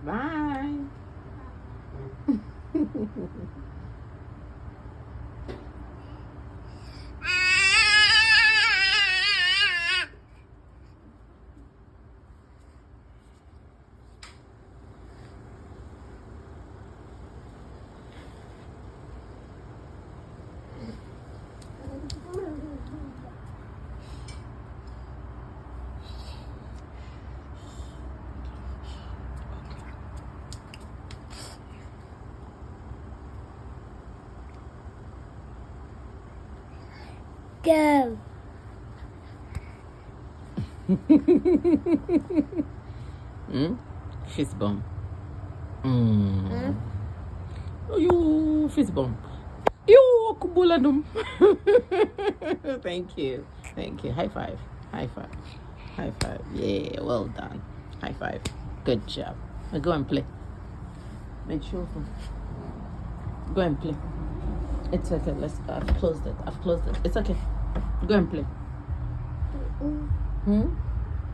Bye. Go. Fist bump. You fist bump. You kubuladum. Thank you. Thank you. High five. High five. High five. Yeah, well done. High five. Good job. Now go and play. Make sure. Go and play. It's okay. I've closed it. I've closed it. It's okay. Go and play.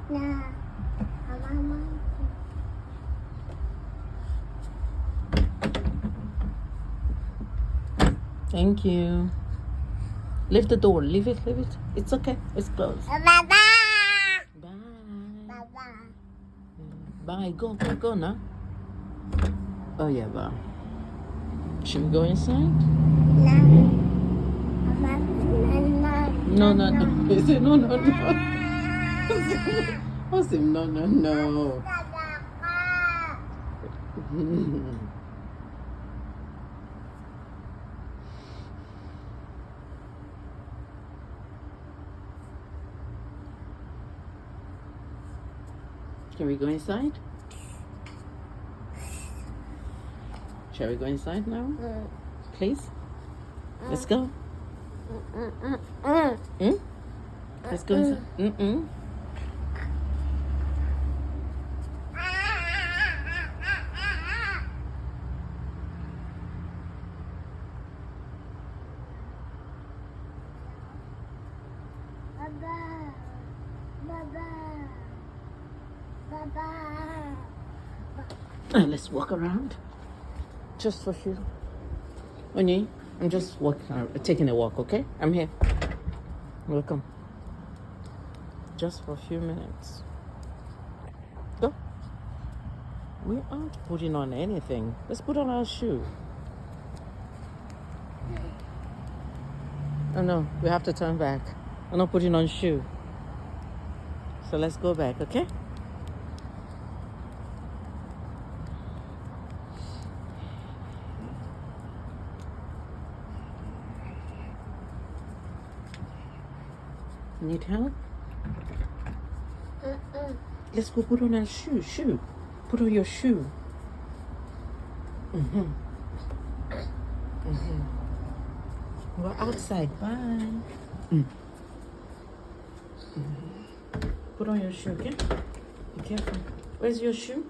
Nah. Thank you. Leave the door. Leave it. Leave it. It's okay. It's closed. Bye. Bye. Bye. Bye. Go now. Oh yeah, bye. Should we go inside? No. He said no. What's him? No. Can we go inside? Shall we go inside now? Please? Let's go. Let's go inside. Let's walk around. Just for you. Onyi, I'm just taking a walk, okay? I'm here. Welcome. Just for a few minutes. Go. We aren't putting on anything. Let's put on our shoe. Oh no, we have to turn back. I'm not putting on shoe. So let's go back, okay? Need help? Let's go put on our shoe. Put on your shoe. We're outside. Bye. Put on your shoe, okay? Be careful. Where's your shoe?